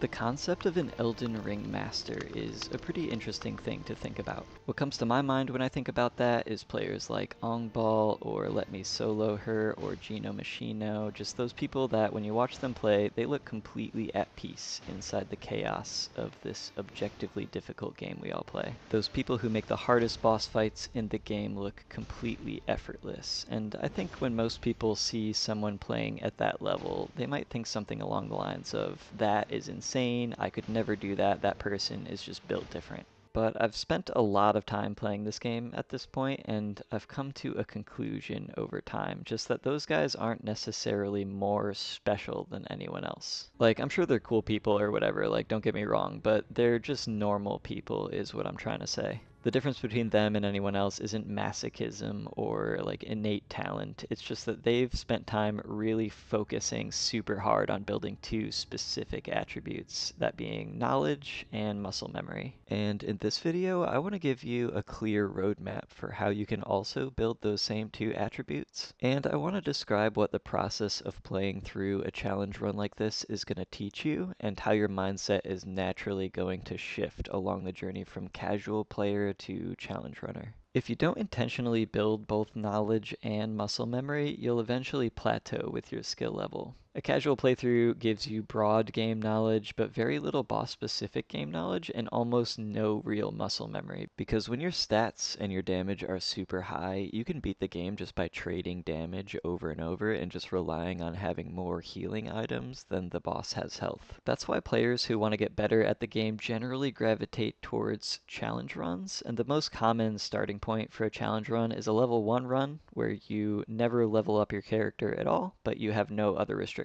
The concept of an Elden Ring Master is a pretty interesting thing to think about. What comes to my mind when I think about that is players like Ongball or Let Me Solo Her or Gino Machino, just those people that when you watch them play, they look completely at peace inside the chaos of this objectively difficult game we all play. Those people who make the hardest boss fights in the game look completely effortless, and I think when most people see someone playing at that level, they might think something along the lines of, that is insane, I could never do that, that person is just built different. But I've spent a lot of time playing this game at this point, and I've come to a conclusion over time, just that those guys aren't necessarily more special than anyone else. Like, I'm sure they're cool people or whatever, like, don't get me wrong, but they're just normal people is what I'm trying to say. The difference between them and anyone else isn't masochism or like innate talent. It's just that they've spent time really focusing super hard on building two specific attributes, that being knowledge and muscle memory. And in this video, I want to give you a clear roadmap for how you can also build those same two attributes. And I want to describe what the process of playing through a challenge run like this is going to teach you and how your mindset is naturally going to shift along the journey from casual player to challenge runner. If you don't intentionally build both knowledge and muscle memory, you'll eventually plateau with your skill level. A casual playthrough gives you broad game knowledge, but very little boss-specific game knowledge and almost no real muscle memory, because when your stats and your damage are super high, you can beat the game just by trading damage over and over and just relying on having more healing items than the boss has health. That's why players who want to get better at the game generally gravitate towards challenge runs, and the most common starting point for a challenge run is a level 1 run where you never level up your character at all, but you have no other restrictions.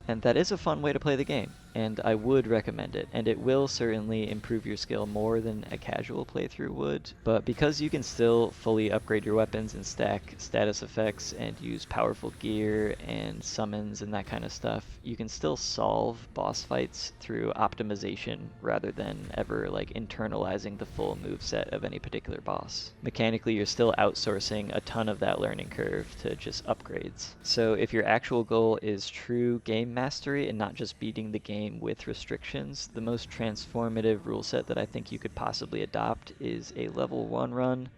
And that is a fun way to play the game, and I would recommend it, and it will certainly improve your skill more than a casual playthrough would, but because you can still fully upgrade your weapons and stack status effects and use powerful gear and summons and that kind of stuff, you can still solve boss fights through optimization rather than ever like internalizing the full moveset of any particular boss. Mechanically, you're still outsourcing a ton of that learning curve to just upgrades. So if your actual goal is true game mastery and not just beating the game with restrictions, the most transformative rule set that I think you could possibly adopt is a level 1 run,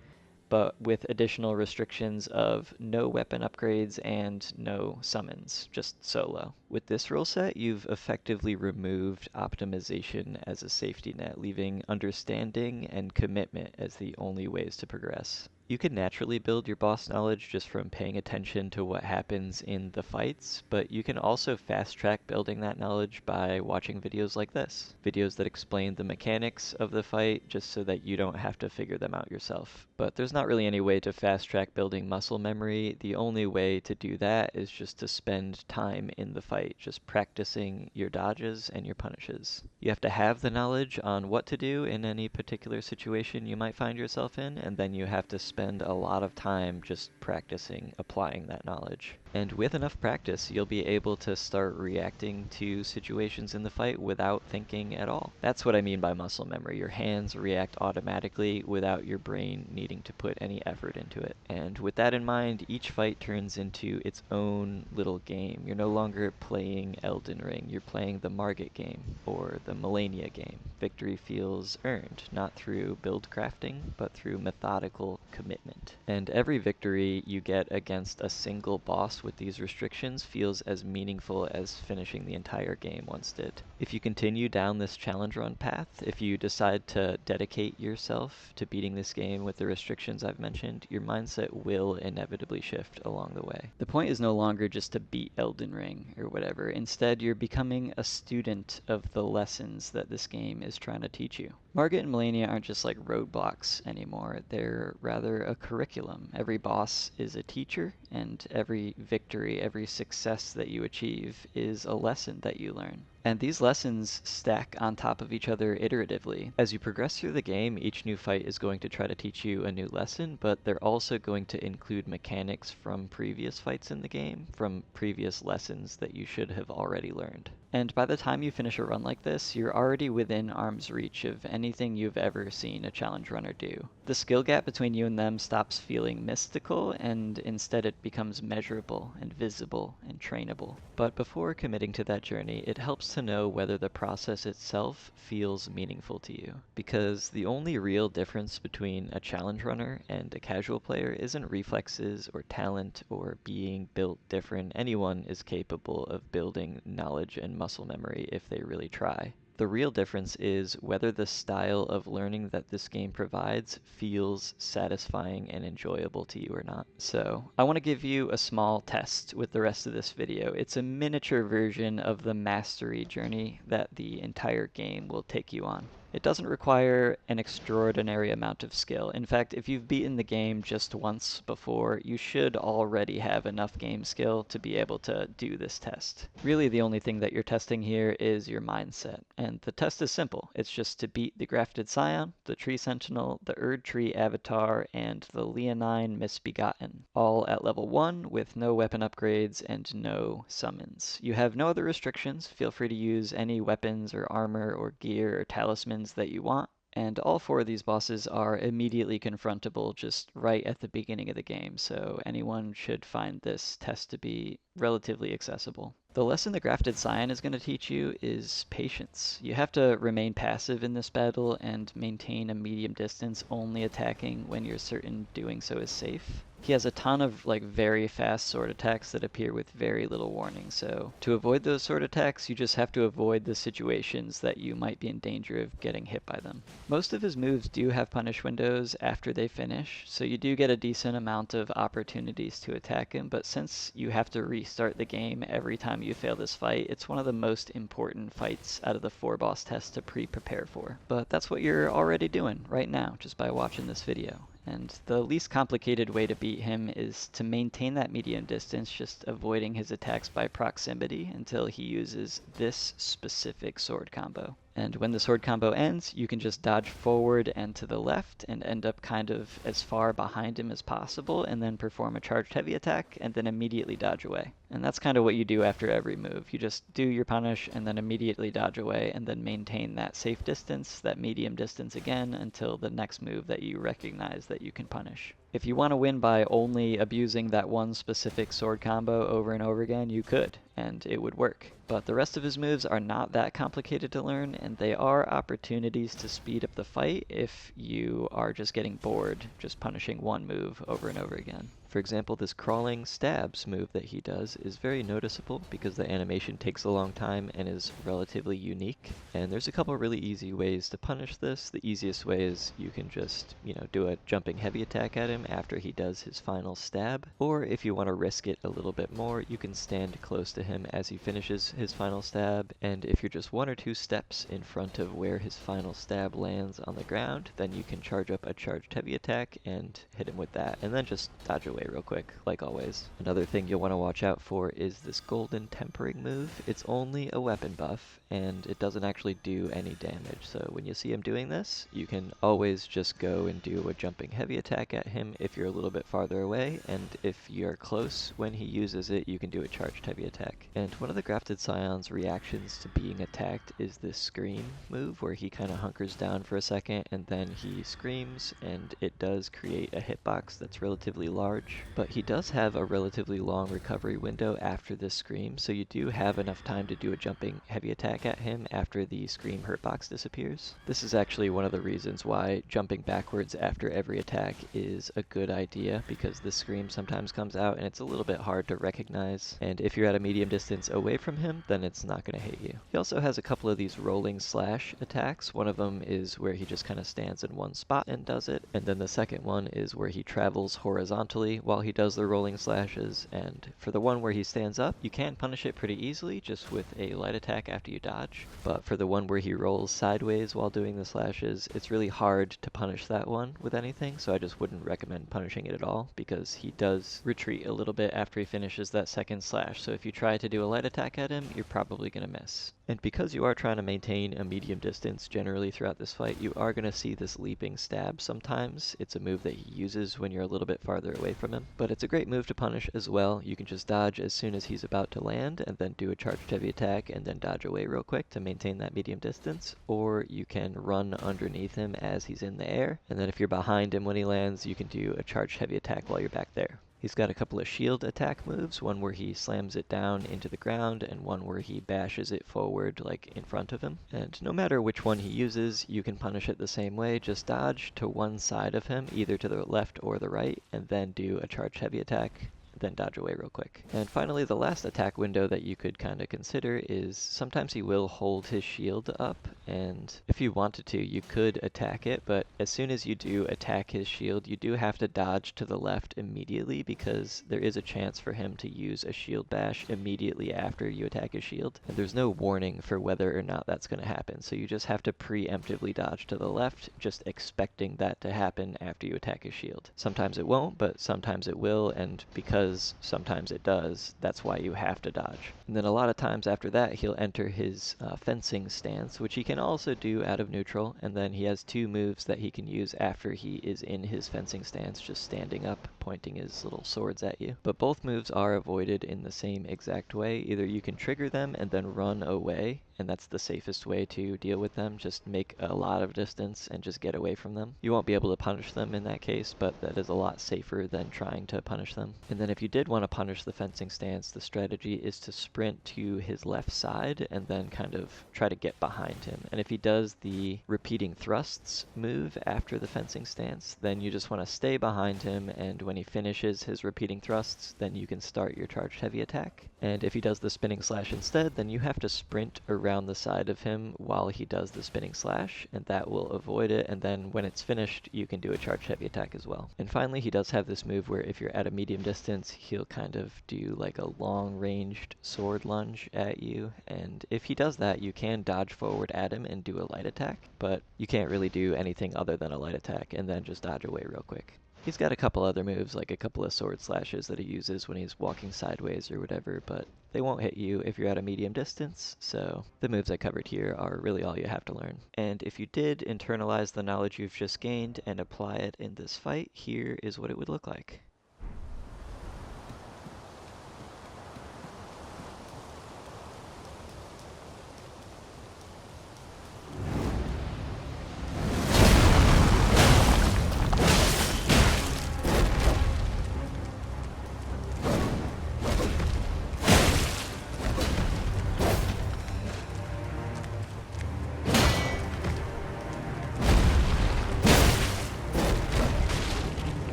but with additional restrictions of no weapon upgrades and no summons, just solo. With this rule set, you've effectively removed optimization as a safety net, leaving understanding and commitment as the only ways to progress. You can naturally build your boss knowledge just from paying attention to what happens in the fights, but you can also fast track building that knowledge by watching videos like this. Videos that explain the mechanics of the fight just so that you don't have to figure them out yourself. But there's not really any way to fast track building muscle memory. The only way to do that is just to spend time in the fight, just practicing your dodges and your punishes. You have to have the knowledge on what to do in any particular situation you might find yourself in, and then you have to spend a lot of time just practicing applying that knowledge. And with enough practice, you'll be able to start reacting to situations in the fight without thinking at all. That's what I mean by muscle memory. Your hands react automatically without your brain needing to put any effort into it. And with that in mind, each fight turns into its own little game. You're no longer playing Elden Ring, you're playing the Margit game or the Millennia game. Victory feels earned, not through build crafting, but through methodical commitment. And every victory you get against a single boss with these restrictions feels as meaningful as finishing the entire game once did. If you continue down this challenge run path, if you decide to dedicate yourself to beating this game with the restrictions I've mentioned, your mindset will inevitably shift along the way. The point is no longer just to beat Elden Ring or whatever. Instead, you're becoming a student of the lessons that this game is trying to teach you. Margit and Millennia aren't just like roadblocks anymore. They're rather a curriculum. Every boss is a teacher, and every victory, every success that you achieve is a lesson that you learn. And these lessons stack on top of each other iteratively. As you progress through the game, each new fight is going to try to teach you a new lesson, but they're also going to include mechanics from previous fights in the game, from previous lessons that you should have already learned. And by the time you finish a run like this, you're already within arm's reach of anything you've ever seen a challenge runner do. The skill gap between you and them stops feeling mystical, and instead it becomes measurable and visible and trainable. But before committing to that journey, it helps to know whether the process itself feels meaningful to you. Because the only real difference between a challenge runner and a casual player isn't reflexes or talent or being built different. Anyone is capable of building knowledge and muscle memory if they really try. The real difference is whether the style of learning that this game provides feels satisfying and enjoyable to you or not. So, I want to give you a small test with the rest of this video. It's a miniature version of the mastery journey that the entire game will take you on. It doesn't require an extraordinary amount of skill. In fact, if you've beaten the game just once before, you should already have enough game skill to be able to do this test. Really, the only thing that you're testing here is your mindset. And the test is simple. It's just to beat the Grafted Scion, the Tree Sentinel, the Erdtree Avatar, and the Leonine Misbegotten, all at level 1 with no weapon upgrades and no summons. You have no other restrictions. Feel free to use any weapons or armor or gear or talismans that you want. And all 4 of these bosses are immediately confrontable just right at the beginning of the game, so anyone should find this test to be relatively accessible. The lesson the Grafted Scion is going to teach you is patience. You have to remain passive in this battle and maintain a medium distance, only attacking when you're certain doing so is safe. He has a ton of very fast sword attacks that appear with very little warning, so to avoid those sword attacks you just have to avoid the situations that you might be in danger of getting hit by them. Most of his moves do have punish windows after they finish, so you do get a decent amount of opportunities to attack him, but since you have to restart the game every time you fail this fight, it's one of the most important fights out of the 4 boss tests to pre-prepare for. But that's what you're already doing right now just by watching this video. And the least complicated way to beat him is to maintain that medium distance, just avoiding his attacks by proximity until he uses this specific sword combo. And when the sword combo ends, you can just dodge forward and to the left and end up kind of as far behind him as possible and then perform a charged heavy attack and then immediately dodge away. And that's kind of what you do after every move. You just do your punish and then immediately dodge away and then maintain that safe distance, that medium distance again until the next move that you recognize that you can punish. If you want to win by only abusing that one specific sword combo over and over again, you could, and it would work. But the rest of his moves are not that complicated to learn, and they are opportunities to speed up the fight if you are just getting bored, just punishing one move over and over again. For example, this crawling stabs move that he does is very noticeable because the animation takes a long time and is relatively unique. And there's a couple really easy ways to punish this. The easiest way is you can just, do a jumping heavy attack at him after he does his final stab. Or if you want to risk it a little bit more, you can stand close to him as he finishes his final stab. And if you're just 1 or 2 steps in front of where his final stab lands on the ground, then you can charge up a charged heavy attack and hit him with that, and then just dodge away real quick, like always. Another thing you'll want to watch out for is this golden tempering move. It's only a weapon buff, and it doesn't actually do any damage, so when you see him doing this, you can always just go and do a jumping heavy attack at him if you're a little bit farther away, and if you're close when he uses it, you can do a charged heavy attack. And one of the Grafted Scion's reactions to being attacked is this scream move, where he kind of hunkers down for a second, and then he screams, and it does create a hitbox that's relatively large. But he does have a relatively long recovery window after this scream, so you do have enough time to do a jumping heavy attack at him after the scream hurtbox disappears. This is actually one of the reasons why jumping backwards after every attack is a good idea, because the scream sometimes comes out and it's a little bit hard to recognize, and if you're at a medium distance away from him, then it's not going to hit you. He also has a couple of these rolling slash attacks. One of them is where he just kind of stands in one spot and does it, and then the second one is where he travels horizontally while he does the rolling slashes. And for the one where he stands up, you can punish it pretty easily just with a light attack after you dodge. But for the one where he rolls sideways while doing the slashes, it's really hard to punish that one with anything, so I just wouldn't recommend punishing it at all, because he does retreat a little bit after he finishes that second slash, so if you try to do a light attack at him, you're probably going to miss. And because you are trying to maintain a medium distance generally throughout this fight, you are going to see this leaping stab sometimes. It's a move that he uses when you're a little bit farther away from him, but it's a great move to punish as well. You can just dodge as soon as he's about to land and then do a charged heavy attack and then dodge away real quick to maintain that medium distance, or you can run underneath him as he's in the air, and then if you're behind him when he lands, you can do a charged heavy attack while you're back there. He's got a couple of shield attack moves, one where he slams it down into the ground and one where he bashes it forward like in front of him. And no matter which one he uses, you can punish it the same way. Just dodge to one side of him, either to the left or the right, and then do a charged heavy attack, then dodge away real quick. And finally, the last attack window that you could kind of consider is sometimes he will hold his shield up, and if you wanted to, you could attack it, but as soon as you do attack his shield, you do have to dodge to the left immediately because there is a chance for him to use a shield bash immediately after you attack his shield, and there's no warning for whether or not that's going to happen, so you just have to preemptively dodge to the left, just expecting that to happen after you attack his shield. Sometimes it won't, but sometimes it will, and because sometimes it does, that's why you have to dodge. And then a lot of times after that, he'll enter his fencing stance, which he can also do out of neutral, and then he has two moves that he can use after he is in his fencing stance, just standing up, pointing his little swords at you. But both moves are avoided in the same exact way. Either you can trigger them and then run away, and that's the safest way to deal with them. Just make a lot of distance and just get away from them. You won't be able to punish them in that case, but that is a lot safer than trying to punish them. And then if you did want to punish the fencing stance, the strategy is to sprint to his left side and then kind of try to get behind him. And if he does the repeating thrusts move after the fencing stance, then you just want to stay behind him, and when he finishes his repeating thrusts, then you can start your charged heavy attack. And if he does the spinning slash instead, then you have to sprint around the side of him while he does the spinning slash, and that will avoid it, and then when it's finished, you can do a charged heavy attack as well. And finally, he does have this move where if you're at a medium distance, he'll kind of do like a long-ranged sword lunge at you, and if he does that, you can dodge forward at him and do a light attack, but you can't really do anything other than a light attack, and then just dodge away real quick. He's got a couple other moves, like a couple of sword slashes that he uses when he's walking sideways or whatever, but they won't hit you if you're at a medium distance, so the moves I covered here are really all you have to learn. And if you did internalize the knowledge you've just gained and apply it in this fight, here is what it would look like.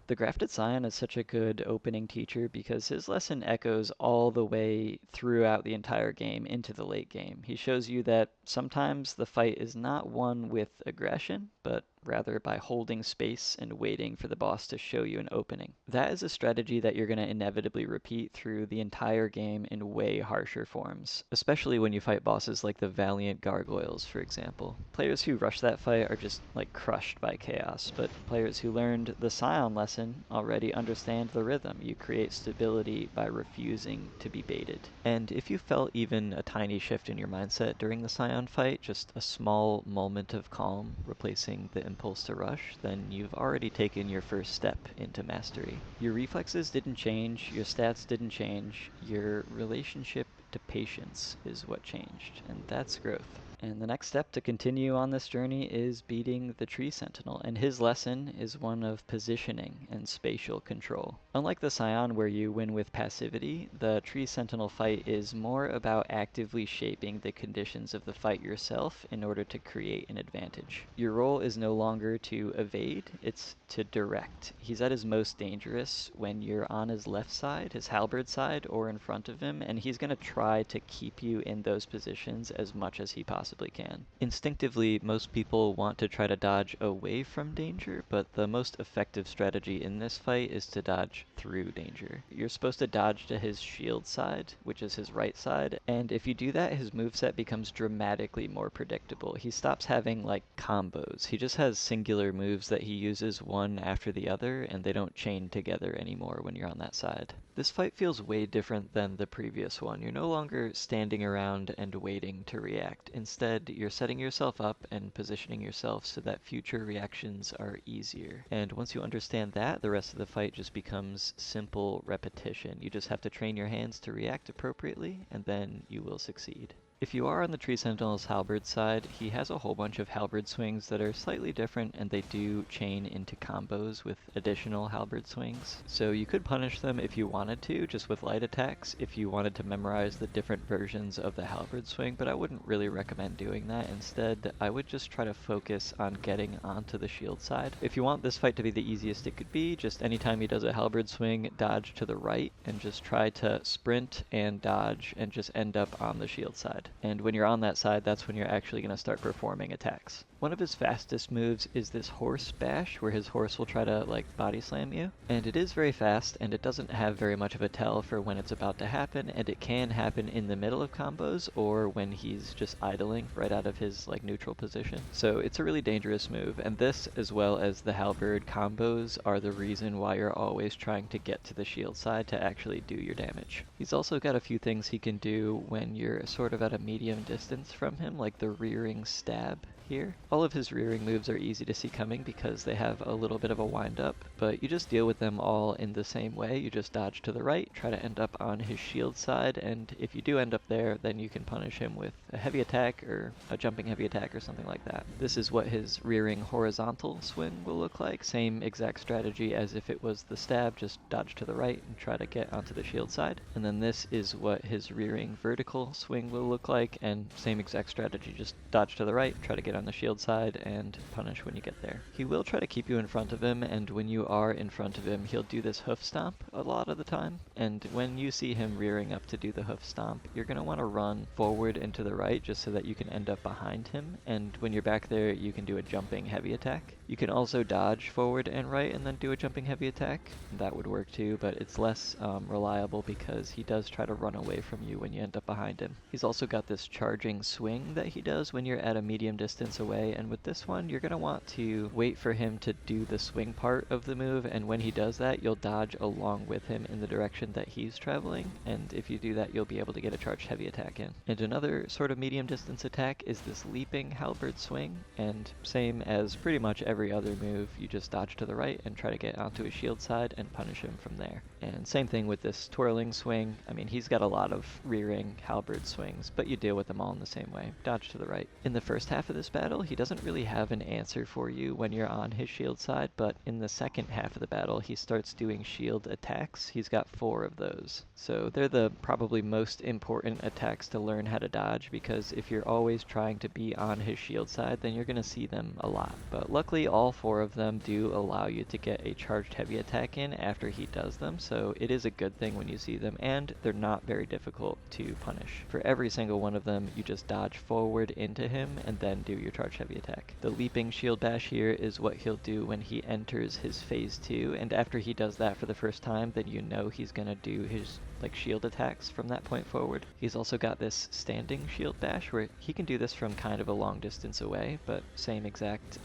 The Grafted Scion is such a good opening teacher because his lesson echoes all the way throughout the entire game into the late game. He shows you that sometimes the fight is not won with aggression, but rather by holding space and waiting for the boss to show you an opening. That is a strategy that you're going to inevitably repeat through the entire game in way harsher forms, especially when you fight bosses like the Valiant Gargoyles, for example. Players who rush that fight are just like crushed by chaos, but players who learned the Scion lesson already understand the rhythm. You create stability by refusing to be baited. And if you felt even a tiny shift in your mindset during the Scion fight, just a small moment of calm replacing the impulse to rush, then you've already taken your first step into mastery. Your reflexes didn't change, your stats didn't change, your relationship to patience is what changed, and that's growth. And the next step to continue on this journey is beating the Tree Sentinel, and his lesson is one of positioning and spatial control. Unlike the Scion where you win with passivity, the Tree Sentinel fight is more about actively shaping the conditions of the fight yourself in order to create an advantage. Your role is no longer to evade, it's to direct. He's at his most dangerous when you're on his left side, his halberd side, or in front of him, and he's going to try to keep you in those positions as much as he possibly can. Instinctively, most people want to try to dodge away from danger, but the most effective strategy in this fight is to dodge through danger. You're supposed to dodge to his shield side, which is his right side, and if you do that, his moveset becomes dramatically more predictable. He stops having like combos. He just has singular moves that he uses one after the other, and they don't chain together anymore when you're on that side. This fight feels way different than the previous one. You're no longer standing around and waiting to react. Instead, you're setting yourself up and positioning yourself so that future reactions are easier. And once you understand that, the rest of the fight just becomes simple repetition. You just have to train your hands to react appropriately, and then you will succeed. If you are on the Tree Sentinel's halberd side, he has a whole bunch of halberd swings that are slightly different, and they do chain into combos with additional halberd swings. So you could punish them if you wanted to, just with light attacks, if you wanted to memorize the different versions of the halberd swing, but I wouldn't really recommend doing that. Instead, I would just try to focus on getting onto the shield side. If you want this fight to be the easiest it could be, just anytime he does a halberd swing, dodge to the right, and just try to sprint and dodge and just end up on the shield side. And when you're on that side, that's when you're actually going to start performing attacks. One of his fastest moves is this horse bash, where his horse will try to like body slam you. And it is very fast, and it doesn't have very much of a tell for when it's about to happen, and it can happen in the middle of combos or when he's just idling right out of his like neutral position. So it's a really dangerous move, and this as well as the halberd combos are the reason why you're always trying to get to the shield side to actually do your damage. He's also got a few things he can do when you're sort of at a medium distance from him, like the rearing stab here. All of his rearing moves are easy to see coming because they have a little bit of a wind up, but you just deal with them all in the same way. You just dodge to the right, try to end up on his shield side, and if you do end up there, then you can punish him with a heavy attack or a jumping heavy attack or something like that. This is what his rearing horizontal swing will look like. Same exact strategy as if it was the stab, just dodge to the right and try to get onto the shield side. And then this is what his rearing vertical swing will look like, and same exact strategy, just dodge to the right, try to get on the shield side and punish when you get there. He will try to keep you in front of him, and when you are in front of him, he'll do this hoof stomp a lot of the time. And when you see him rearing up to do the hoof stomp, you're going to want to run forward and to the right just so that you can end up behind him. And when you're back there, you can do a jumping heavy attack. You can also dodge forward and right and then do a jumping heavy attack. That would work too, but it's less reliable because he does try to run away from you when you end up behind him. He's also got this charging swing that he does when you're at a medium distance away, and with this one you're going to want to wait for him to do the swing part of the move, and when he does that you'll dodge along with him in the direction that he's traveling, and if you do that you'll be able to get a charged heavy attack in. And another sort of medium distance attack is this leaping halberd swing, and same as pretty much every other move, you just dodge to the right and try to get onto his shield side and punish him from there. And same thing with this twirling swing. I mean, he's got a lot of rearing halberd swings, but you deal with them all in the same way. Dodge to the right. In the first half of this battle, he doesn't really have an answer for you when you're on his shield side, but in the second half of the battle, he starts doing shield attacks. He's got 4 of those. So they're the probably most important attacks to learn how to dodge, because if you're always trying to be on his shield side, then you're going to see them a lot. But luckily, all 4 of them do allow you to get a charged heavy attack in after he does them, so it is a good thing when you see them, and they're not very difficult to punish. For every single one of them, you just dodge forward into him and then do your charged heavy attack. The leaping shield bash here is what he'll do when he enters his phase 2, and after he does that for the first time, then you know he's gonna do his like shield attacks from that point forward. He's also got this standing shield bash where he can do this from kind of a long distance away, but same exact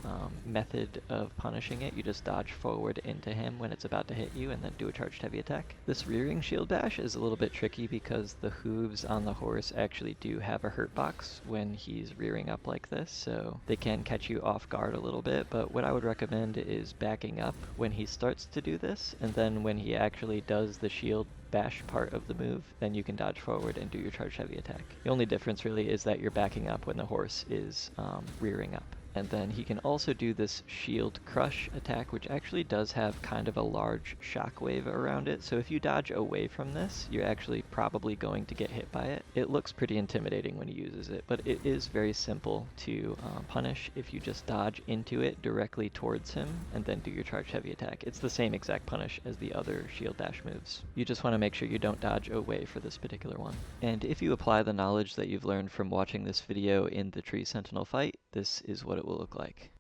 method of punishing it. You just dodge forward into him when it's about to hit you and then do a charged heavy attack. This rearing shield bash is a little bit tricky because the hooves on the horse actually do have a hurt box when he's rearing up like this, so they can catch you off guard a little bit, but what I would recommend is backing up when he starts to do this, and then when he actually does the shield dash part of the move, then you can dodge forward and do your charged heavy attack. The only difference really is that you're backing up when the horse is rearing up. And then he can also do this shield crush attack, which actually does have kind of a large shockwave around it. So if you dodge away from this, you're actually probably going to get hit by it. It looks pretty intimidating when he uses it, but it is very simple to punish if you just dodge into it directly towards him and then do your charged heavy attack. It's the same exact punish as the other shield dash moves. You just want to make sure you don't dodge away for this particular one. And if you apply the knowledge that you've learned from watching this video in the Tree Sentinel fight, this is what it will look like.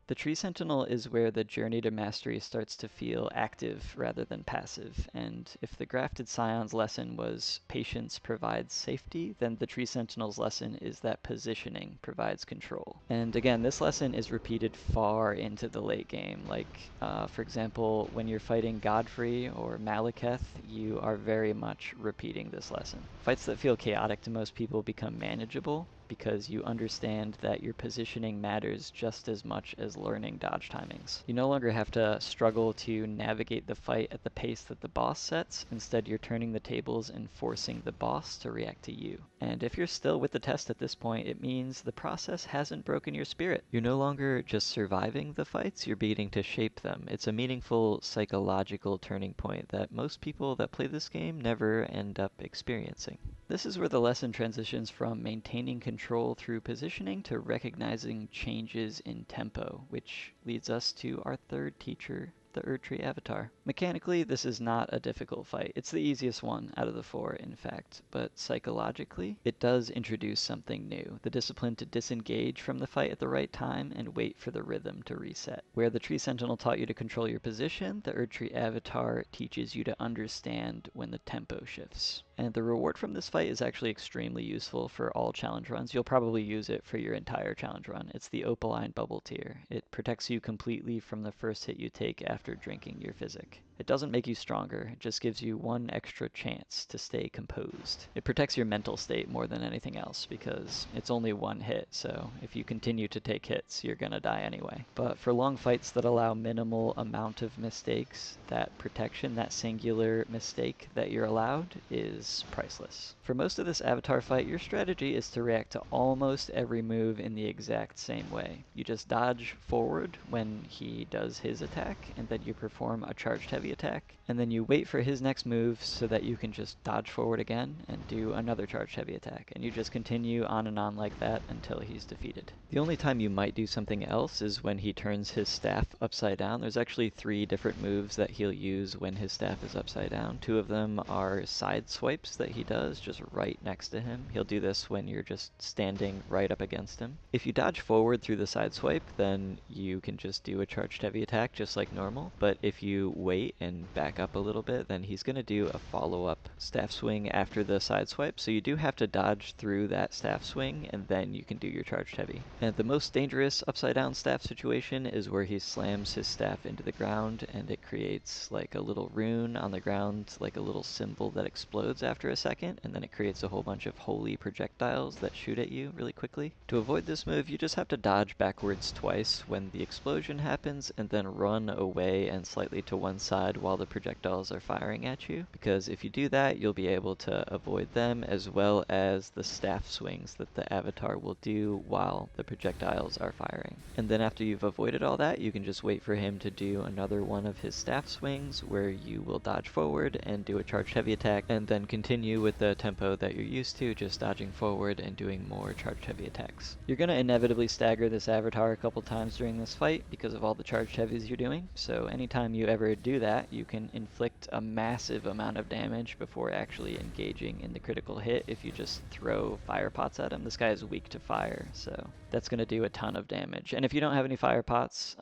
The Tree Sentinel is where the journey to mastery starts to feel active rather than passive, and if the Grafted Scion's lesson was patience provides safety, then the Tree Sentinel's lesson is that positioning provides control. And again, this lesson is repeated far into the late game. Like, for example, when you're fighting Godfrey or Malekith, you are very much repeating this lesson. Fights that feel chaotic to most people become manageable because you understand that your positioning matters just as much as learning dodge timings. You no longer have to struggle to navigate the fight at the pace that the boss sets. Instead, you're turning the tables and forcing the boss to react to you. And if you're still with the test at this point, it means the process hasn't broken your spirit. You're no longer just surviving the fights, you're beginning to shape them. It's a meaningful psychological turning point that most people that play this game never end up experiencing. This is where the lesson transitions from maintaining control through positioning to recognizing changes in tempo, which leads us to our third teacher, the Erdtree avatar. Mechanically, this is not a difficult fight. It's the easiest one out of the four, in fact, but psychologically, it does introduce something new, the discipline to disengage from the fight at the right time and wait for the rhythm to reset. Where the Tree Sentinel taught you to control your position, the Erdtree avatar teaches you to understand when the tempo shifts. And the reward from this fight is actually extremely useful for all challenge runs. You'll probably use it for your entire challenge run. It's the Opaline Bubble Tier. It protects you completely from the first hit you take after drinking your physic. It doesn't make you stronger, it just gives you one extra chance to stay composed. It protects your mental state more than anything else because it's only one hit, so if you continue to take hits, you're gonna die anyway. But for long fights that allow minimal amount of mistakes, that protection, that singular mistake that you're allowed is priceless. For most of this avatar fight, your strategy is to react to almost every move in the exact same way. You just dodge forward when he does his attack, and then you perform a charged heavy heavy attack, and then you wait for his next move so that you can just dodge forward again and do another charged heavy attack, and you just continue on and on like that until he's defeated. The only time you might do something else is when he turns his staff upside down. There's actually 3 different moves that he'll use when his staff is upside down. 2 of them are side swipes that he does just right next to him. He'll do this when you're just standing right up against him. If you dodge forward through the side swipe, then you can just do a charged heavy attack just like normal. But if you wait and back up a little bit, then he's going to do a follow-up staff swing after the side swipe. So you do have to dodge through that staff swing, and then you can do your charged heavy. And the most dangerous upside down staff situation is where he slams his staff into the ground and it creates like a little rune on the ground, like a little symbol that explodes after a second, and then it creates a whole bunch of holy projectiles that shoot at you really quickly. To avoid this move, you just have to dodge backwards twice when the explosion happens and then run away and slightly to one side while the projectiles are firing at you, because if you do that, you'll be able to avoid them as well as the staff swings that the avatar will do while the projectiles are firing. And then after you've avoided all that, you can just wait for him to do another one of his staff swings where you will dodge forward and do a charged heavy attack, and then continue with the tempo that you're used to, just dodging forward and doing more charged heavy attacks. You're going to inevitably stagger this avatar a couple times during this fight because of all the charged heavies you're doing, so anytime you ever do that, you can inflict a massive amount of damage before actually engaging in the critical hit if you just throw fire pots at him. This guy is weak to fire, so that's going to do a ton of damage. And if you don't have any fire pots,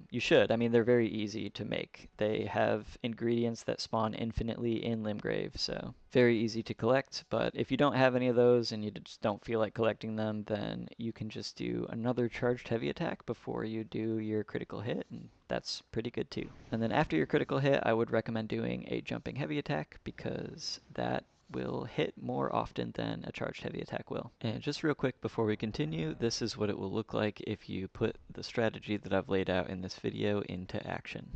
you should. I mean, they're very easy to make. They have ingredients that spawn infinitely in Limgrave, so very easy to collect. But if you don't have any of those and you just don't feel like collecting them, then you can just do another charged heavy attack before you do your critical hit, and that's pretty good too. And then after your critical hit, I would recommend doing a jumping heavy attack because that will hit more often than a charged heavy attack will. And just real quick before we continue, this is what it will look like if you put the strategy that I've laid out in this video into action.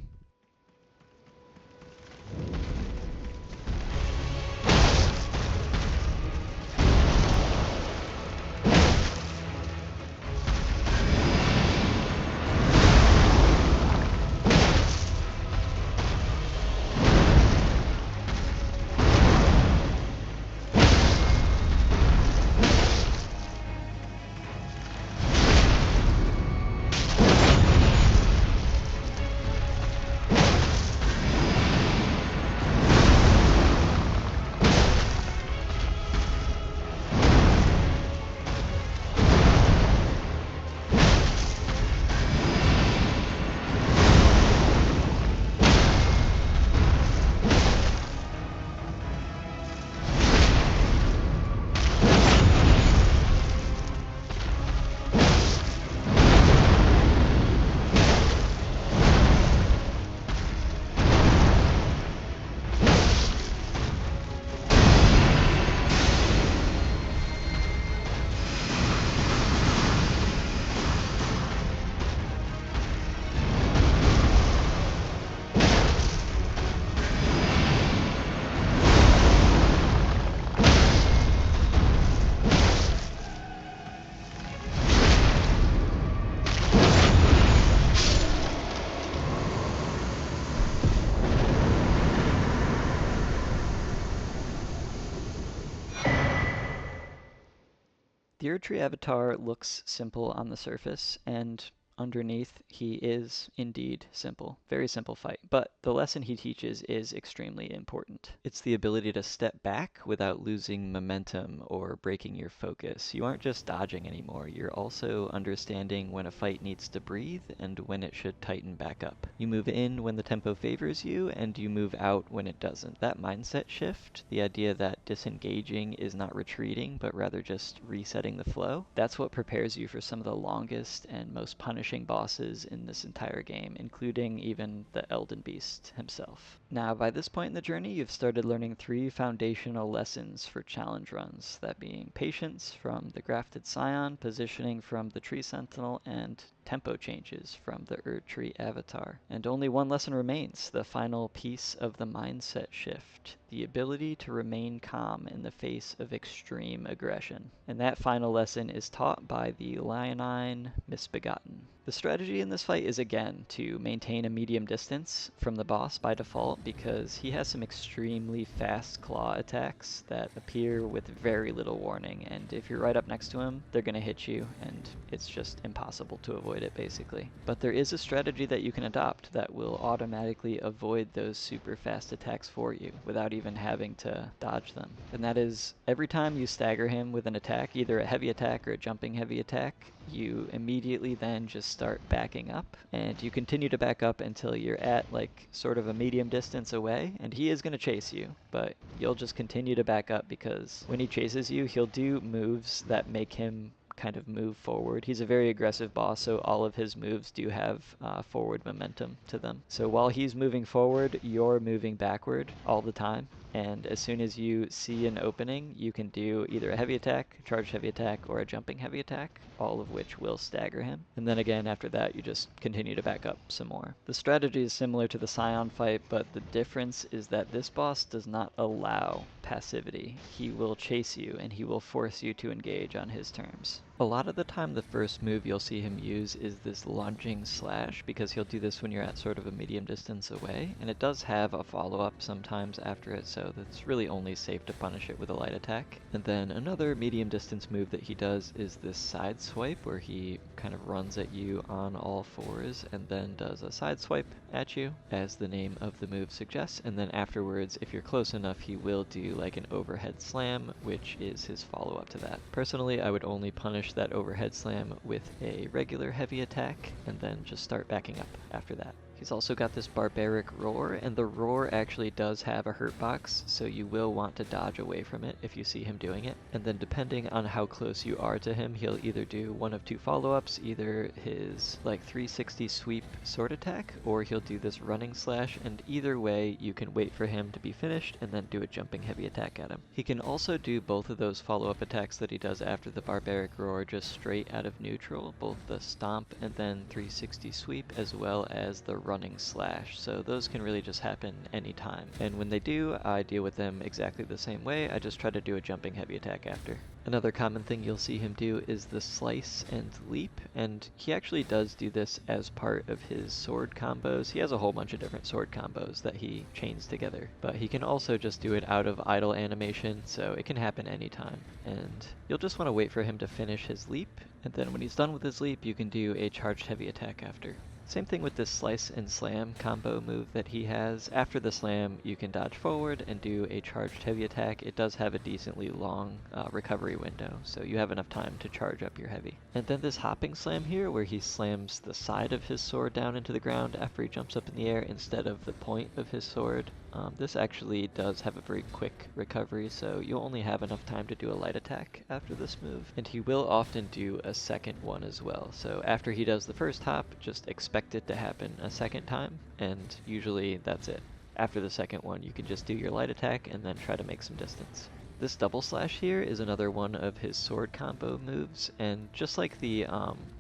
The Erdtree avatar looks simple on the surface, and underneath he is indeed simple. Very simple fight. But the lesson he teaches is extremely important. It's the ability to step back without losing momentum or breaking your focus. You aren't just dodging anymore, you're also understanding when a fight needs to breathe and when it should tighten back up. You move in when the tempo favors you, and you move out when it doesn't. That mindset shift, the idea that disengaging is not retreating, but rather just resetting the flow, that's what prepares you for some of the longest and most punishing bosses in this entire game, including even the Elden Beast himself. Now, by this point in the journey, you've started learning 3 foundational lessons for challenge runs, that being patience from the Grafted Scion, positioning from the Tree Sentinel, and tempo changes from the Erdtree avatar. And only one lesson remains, the final piece of the mindset shift, the ability to remain calm in the face of extreme aggression. And that final lesson is taught by the Leonine Misbegotten. The strategy in this fight is again to maintain a medium distance from the boss by default because he has some extremely fast claw attacks that appear with very little warning, and if you're right up next to him, they're going to hit you and it's just impossible to avoid it basically. But there is a strategy that you can adopt that will automatically avoid those super fast attacks for you without even having to dodge them. And that is every time you stagger him with an attack, either a heavy attack or a jumping heavy attack, you immediately then just start backing up, and you continue to back up until you're at like sort of a medium distance away, and he is going to chase you, but you'll just continue to back up because when he chases you, he'll do moves that make him kind of move forward. He's a very aggressive boss, so all of his moves do have forward momentum to them. So while he's moving forward, you're moving backward all the time. And as soon as you see an opening, you can do either a heavy attack, charged heavy attack, or a jumping heavy attack, all of which will stagger him. And then again, after that, you just continue to back up some more. The strategy is similar to the Scion fight, but the difference is that this boss does not allow passivity. He will chase you, and he will force you to engage on his terms. A lot of the time, the first move you'll see him use is this lunging slash, because he'll do this when you're at sort of a medium distance away, and it does have a follow-up sometimes after it, so that's really only safe to punish it with a light attack. And then another medium distance move that he does is this side swipe, where he kind of runs at you on all fours and then does a side swipe at you, as the name of the move suggests, and then afterwards, if you're close enough, he will do like an overhead slam, which is his follow-up to that. Personally, I would only punish that overhead slam with a regular heavy attack and then just start backing up after that. He's also got this barbaric roar, and the roar actually does have a hurt box, so you will want to dodge away from it if you see him doing it. And then depending on how close you are to him, he'll either do one of two follow-ups, either his like 360 sweep sword attack, or he'll do this running slash, and either way you can wait for him to be finished and then do a jumping heavy attack at him. He can also do both of those follow-up attacks that he does after the barbaric roar just straight out of neutral, both the stomp and then 360 sweep, as well as the running slash, so those can really just happen anytime. And when they do, I deal with them exactly the same way. I just try to do a jumping heavy attack after. Another common thing you'll see him do is the slice and leap, and he actually does do this as part of his sword combos. He has a whole bunch of different sword combos that he chains together, but he can also just do it out of idle animation, so it can happen anytime. And you'll just want to wait for him to finish his leap, and then when he's done with his leap, you can do a charged heavy attack after. Same thing with this slice and slam combo move that he has. After the slam, you can dodge forward and do a charged heavy attack. It does have a decently long recovery window, so you have enough time to charge up your heavy. And then this hopping slam here, where he slams the side of his sword down into the ground after he jumps up in the air instead of the point of his sword. This actually does have a very quick recovery, so you'll only have enough time to do a light attack after this move. And he will often do a second one as well, so after he does the first hop, just expect it to happen a second time, and usually that's it. After the second one, you can just do your light attack and then try to make some distance. This double slash here is another one of his sword combo moves, and just like the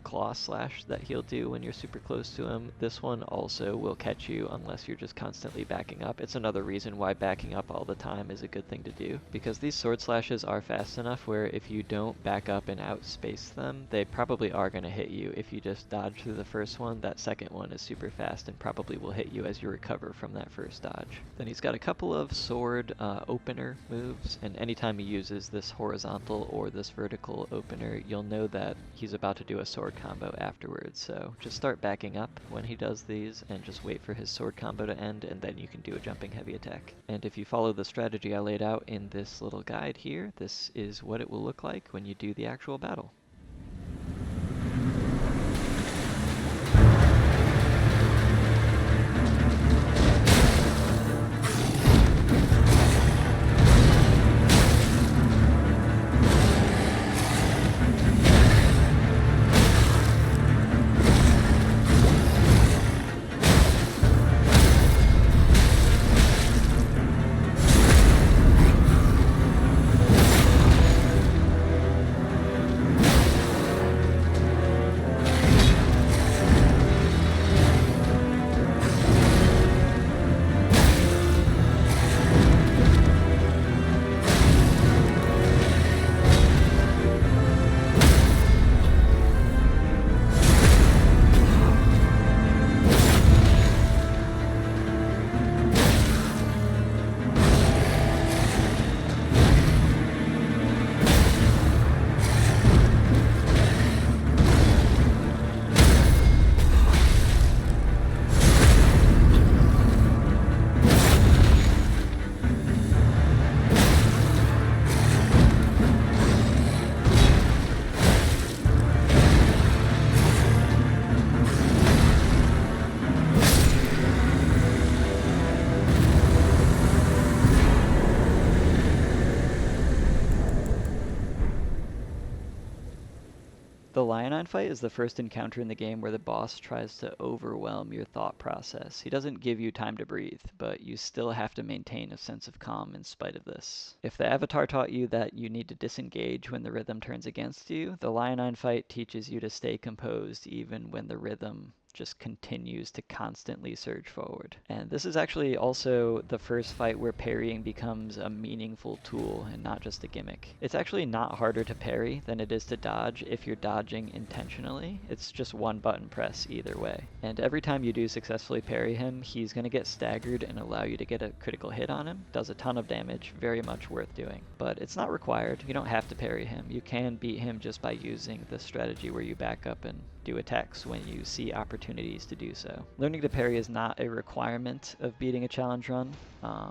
claw slash that he'll do when you're super close to him, this one also will catch you unless you're just constantly backing up. It's another reason why backing up all the time is a good thing to do, because these sword slashes are fast enough where if you don't back up and outspace them, they probably are going to hit you. If you just dodge through the first one, that second one is super fast and probably will hit you as you recover from that first dodge. Then he's got a couple of sword opener moves, and anytime he uses this horizontal or this vertical opener, you'll know that he's about to do a sword combo afterwards. So just start backing up when he does these and just wait for his sword combo to end, and then you can do a jumping heavy attack. And if you follow the strategy I laid out in this little guide here, this is what it will look like when you do the actual battle. The Leonine fight is the first encounter in the game where the boss tries to overwhelm your thought process. He doesn't give you time to breathe, but you still have to maintain a sense of calm in spite of this. If the Avatar taught you that you need to disengage when the rhythm turns against you, the Leonine fight teaches you to stay composed even when the rhythm just continues to constantly surge forward. And this is actually also the first fight where parrying becomes a meaningful tool and not just a gimmick. It's actually not harder to parry than it is to dodge if you're dodging intentionally. It's just one button press either way. And every time you do successfully parry him, he's going to get staggered and allow you to get a critical hit on him. Does a ton of damage, very much worth doing. But it's not required. You don't have to parry him. You can beat him just by using the strategy where you back up and do attacks when you see opportunities to do so. Learning to parry is not a requirement of beating a challenge run.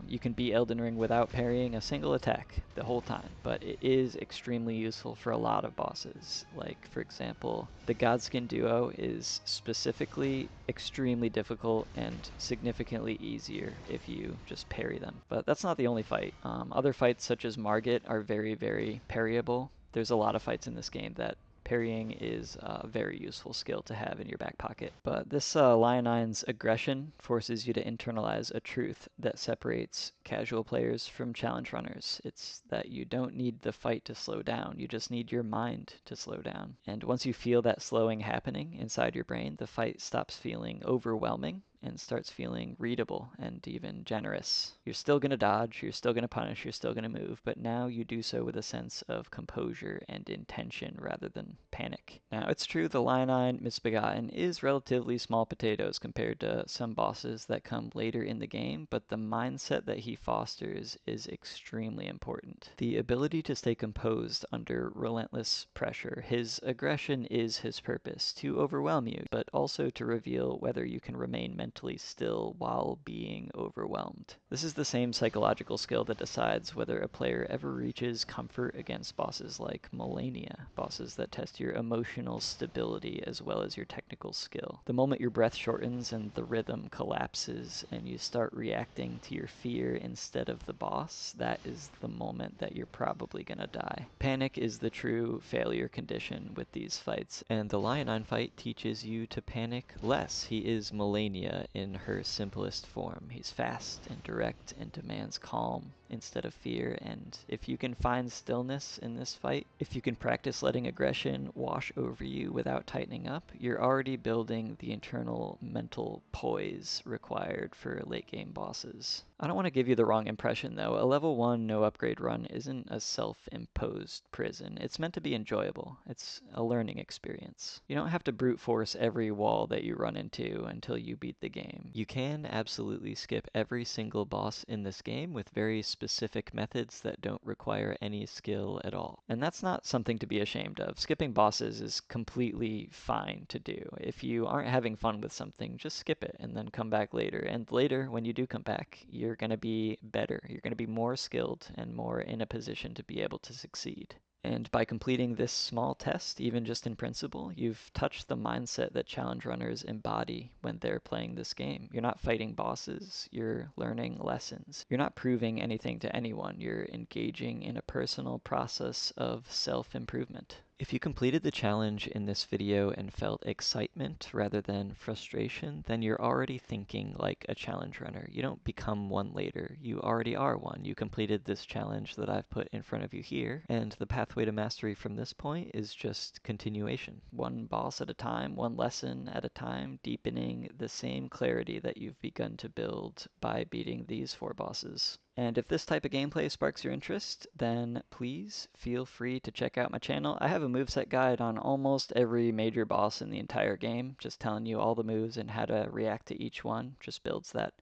You can beat Elden Ring without parrying a single attack the whole time, but it is extremely useful for a lot of bosses. Like, for example, the Godskin duo is specifically extremely difficult and significantly easier if you just parry them. But that's not the only fight. Other fights such as Margit are very, very parryable. There's a lot of fights in this game that parrying is a very useful skill to have in your back pocket. But this Leonine's aggression forces you to internalize a truth that separates casual players from challenge runners. It's that you don't need the fight to slow down, you just need your mind to slow down. And once you feel that slowing happening inside your brain, the fight stops feeling overwhelming and starts feeling readable and even generous. You're still going to dodge, you're still going to punish, you're still going to move, but now you do so with a sense of composure and intention rather than panic. Now, it's true the Leonine Misbegotten is relatively small potatoes compared to some bosses that come later in the game, but the mindset that he fosters is extremely important. The ability to stay composed under relentless pressure. His aggression is his purpose, to overwhelm you, but also to reveal whether you can remain mentally still while being overwhelmed. This is the same psychological skill that decides whether a player ever reaches comfort against bosses like Malenia, bosses that test your emotional stability as well as your technical skill. The moment your breath shortens and the rhythm collapses and you start reacting to your fear instead of the boss, that is the moment that you're probably gonna die. Panic is the true failure condition with these fights, and the Leonine fight teaches you to panic less. He is Malenia in her simplest form. He's fast and direct and demands calm instead of fear, and if you can find stillness in this fight, if you can practice letting aggression wash over you without tightening up, you're already building the internal mental poise required for late game bosses. I don't want to give you the wrong impression though. A level 1 no upgrade run isn't a self-imposed prison. It's meant to be enjoyable. It's a learning experience. You don't have to brute force every wall that you run into until you beat the game. You can absolutely skip every single boss in this game with very specific methods that don't require any skill at all. And that's not something to be ashamed of. Skipping bosses is completely fine to do. If you aren't having fun with something, just skip it and then come back later. And later, when you do come back, you're going to be better. You're going to be more skilled and more in a position to be able to succeed. And by completing this small test, even just in principle, you've touched the mindset that challenge runners embody when they're playing this game. You're not fighting bosses, you're learning lessons. You're not proving anything to anyone, you're engaging in a personal process of self-improvement. If you completed the challenge in this video and felt excitement rather than frustration, then you're already thinking like a challenge runner. You don't become one later, you already are one. You completed this challenge that I've put in front of you here, and the pathway to mastery from this point is just continuation. One boss at a time, one lesson at a time, deepening the same clarity that you've begun to build by beating these 4 bosses. And if this type of gameplay sparks your interest, then please feel free to check out my channel. I have a moveset guide on almost every major boss in the entire game, just telling you all the moves and how to react to each one. Just builds that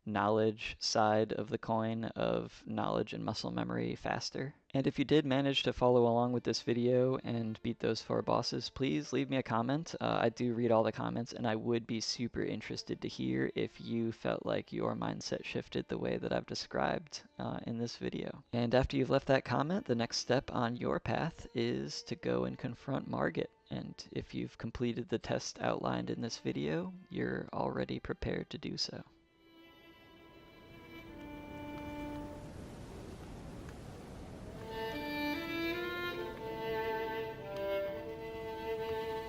knowledge side of the coin of knowledge and muscle memory faster. And if you did manage to follow along with this video and beat those 4 bosses, please leave me a comment. I do read all the comments, and I would be super interested to hear if you felt like your mindset shifted the way that I've described in this video. And after you've left that comment, the next step on your path is to go and confront Margit. And if you've completed the test outlined in this video, you're already prepared to do so.